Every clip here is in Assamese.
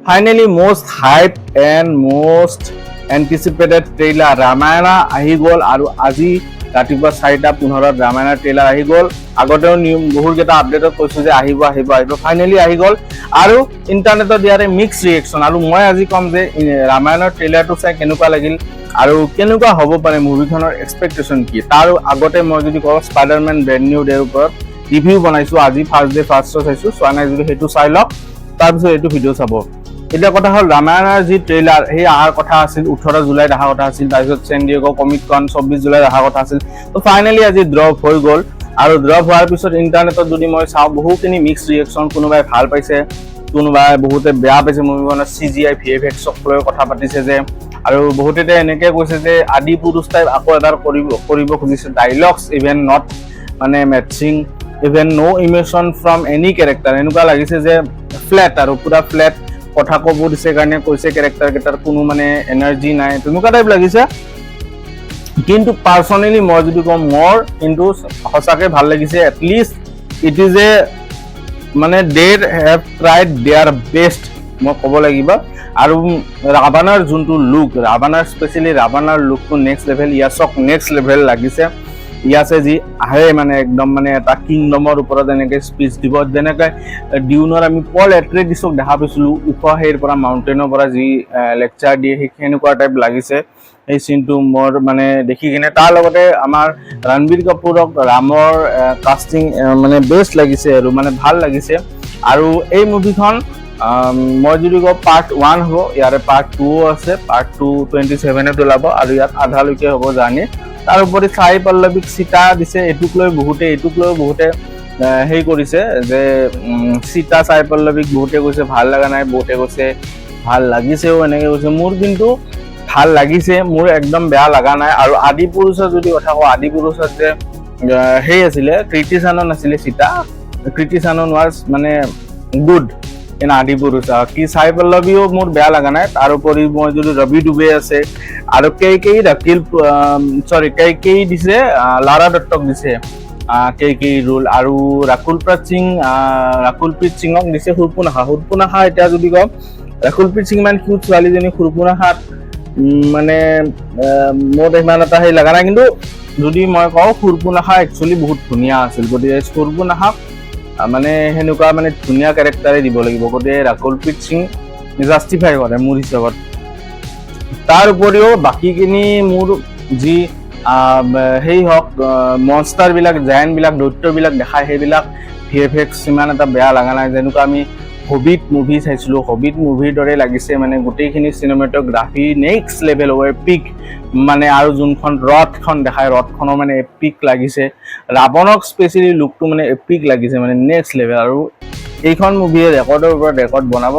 Finally, most hyped and most anticipated trailer Ramayana ahi gol aru aji ratipa 4:15 Ramayana trailer ahi gol agoteo bahut keta update koisu je ahibo finally ahi gol aru internet diare mixed reaction aru moi aji kom je Ramayana trailer to sai kenuka lagil aru kenuka hobo pare movie khonor expectation ki tar agote moi jodi ko Spider-Man brand new der upor review banaisu aji first day first show saisu so anai jodi hetu sai lok tar bisor etu video sabo এটা কথা হল ৰামায়ণৰ যি ট্ৰেইলাৰ এই আহাৰ কথা আছিল 18 জুলাই দেখা কথা আছিল তাৰপিছত সেন ডিয়েগো কমিক কন 24 জুলাই দেখা কথা আছিল তো ফাইনালি আজি ড্ৰপ হৈ গল আৰু ড্ৰপ হোৱাৰ পিছত ইন্টাৰনেটত যদি মই চাও বহুখিনি মিক্স ৰিঅ্যাকচন কোনোবাই ভাল পাইছে কোনোবাই বহুতে বেয়া পাইছে মুভিখনৰ সিজিআই ভিএফএক্স লৈ কথা পাতিছে যে আৰু বহুতে এনেকে কৈছে যে আদি পুৰুষ টাইপ আকৌ এবাৰ কৰিব খুজিছে ডায়লগস ইভেন নট মানে matching even know emotion from any character এনেকুৱা লাগিছে যে ফ্ল্যাট আৰু পুৰা ফ্ল্যাট কথা কব দিছে কাৰণে কৈছে ক্যাৰেক্টাৰ কেটাৰ কোনো মানে এনাৰ্জি নাই তেনেকুৱা টাইপ লাগিছে কিন্তু পাৰ্সোনালি মই যদি কম মোৰ কিন্তু হসাকে ভাল লাগিছে at least it is a মানে they have tried their best মই কব লাগিব আৰু ৰাৱণৰ যোনটো লুক ৰাৱণৰ স্পেশালি ৰাৱণৰ লুকটো নেক্সট লেভেল ইয়াসক নেক্সট লেভেল লাগিছে ইয়াছে যি আহে মানে একদম মানে এটা কিংডমৰ ওপৰত এনেকে স্পিচ দিব যেনেকৈ ডিউনৰ আমি পল এট্ৰেডিছক দেখা পাইছিলো উফহেৰ পৰা মাউন্টেনৰ পৰা যি লেকচাৰ দিয়ে হেনেকুৱা টাইপ লাগিছে এই সিনটো মোৰ মানে দেখি কিনে তাৰ লগতে আমাৰ ৰণবীৰ কাপুৰক ৰামৰ কাস্টিং মানে বেস্ট লাগিছে আৰু মানে ভাল লাগিছে আৰু এই মুভিখন মই যদি কওঁ পাৰ্ট 1 হ'ব ইয়াৰে পাৰ্ট 2 আছে পাৰ্ট 2 27 ত ওলাব আৰু ইয়াত আধালৈকে হ'ব জানি তাৰ উপৰি সাই পল্লৱীক সীতা দিছে এটুক লৈ বহুতে হেই কৰিছে যে সীতা সাই পল্লৱীক বহুতে কৈছে ভাল লাগা নাই বহুতে কৈছে ভাল লাগিছেও এনেকে কৈছে মোৰ কিন্তু ভাল লাগিছে মোৰ একদম বেয়া লাগা নাই আৰু আদি পুৰুষৰ যদি কথা কওঁ আদি পুৰুষৰ যে হেই আছিল ক্ৰিটিচানন আছিল সীতা ক্ৰিটিচানন ওয়াজ মানে গুড ইন আদি পুৰুষ কি সাই পল্লৱীও মোৰ বেয়া লাগা নাই তাৰ উপৰি মই যদি ৰবি ডুবে আছে আৰু কেই ৰাকিল সৰি কেই দিছে লাৰা দত্তক দিছে কেই ৰোল আৰু ৰাকুলপ্ৰীত সিংক দিছে হুৰপুনাখা এটা যদি কম ৰাকুলপ্ৰীত সিং মান কিউট ছোৱালীজনী হুৰপুনাখাত মানে মোৰ ইমান এটা হেই লাগা নাই কিন্তু যদি মই কওঁ হুৰপুনাখা একচুয়ালি বহুত ধুনীয়া আছিল গতিকে হুৰপুনাখাক মানে হেনুকা মানে ধুনীয়া ক্যাৰেক্টাৰে দিব লাগিব গতিকে ৰাকুলপ্ৰীত সিং জাস্টিফাই কৰে মোৰ হিচাপত তাৰ উপৰিও বাকিখিনি মোৰ যি হেই হক মনস্টাৰ বিলাক জায়ান্ট বিলাক দৈত্য বিলাক দেখায় সেইবিলাক ভিএফএক্স ইমান এটা বেয়া লাগা নাই যেনেকুৱা আমি হবিট মুভি চাইছিলো হবিট মুভিৰ দৰে লাগিছে মানে গোটেইখিনি সিনেমাটোগ্ৰাফি নেক্সট লেভেল ওভাৰ পিক মানে আৰু যোনখন ৰথখন দেখায় ৰথখনৰ মানে এপিক লাগিছে ৰাৱণক স্পেশালি লুকটো মানে এপিক লাগিছে মানে নেক্সট লেভেল আৰু এইখন মুভিয়ে ৰেকৰ্ডৰ ওপৰত ৰেকৰ্ড বনাব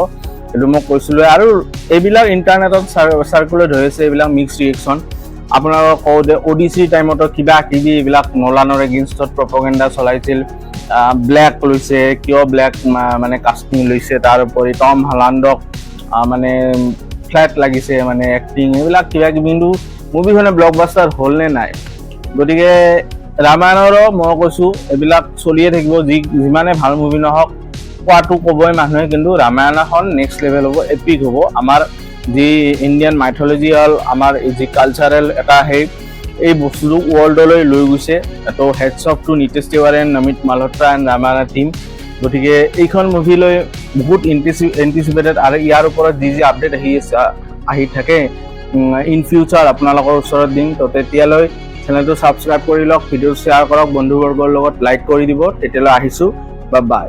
এটো মই কৈছিলো আৰু এইবিলাক ইন্টাৰনেটত সাৰ্কুলেট হৈ আছে এইবিলাক মিক্স ৰিঅ্যাকচন আপোনালোকৰ কও যে ওডিসি টাইমত কিবা কিবি এইবিলাক নোলানৰ এগেইনষ্টত প্ৰপাগান্ডা চলাইছিল ব্ল্যাক লৈছে কিয় ব্ল্যাক মানে কাস্টিং লৈছে তাৰ উপৰি টম হলাণ্ডক মানে ফ্ল্যাট লাগিছে মানে এক্টিং এইবিলাক কিবা কিবি কিন্তু মুভিখনে ব্লকবাস্টাৰ হ'ল নে নাই গতিকে ৰামায়ণৰ মই কৈছো এইবিলাক চলিয়ে থাকিব যিমানে ভাল মুভি নহওক কোৱাটো কবই মানুহে কিন্তু ৰামায়ণখন নেক্সট লেভেল হ'ব এপিক হ'ব আমাৰ যি ইণ্ডিয়ান মাইথলজি হল আমাৰ যি কালচাৰেল এটা হেই এই বস্তুটো ওয়াৰ্ল্ডলৈ লৈ গৈছে তো hats off to Nitesh Tiwari and Namit Malhotra and Ramayana team গতিকে এইখন মুভি লৈ বহুত এন্টিসিপেটেড আৰু ইয়াৰ ওপৰত যি আপডেট আহি থাকে ইন ফিউচাৰ আপোনালোকৰ ওচৰত দিম তো তেতিয়ালৈ চেনেলটো সাবস্ক্ৰাইব কৰি লওক ভিডিও শ্বেয়াৰ কৰক বন্ধুবৰ্গৰ লগত লাইক কৰি দিব তেতিয়ালৈ আহিছো বাই বাই।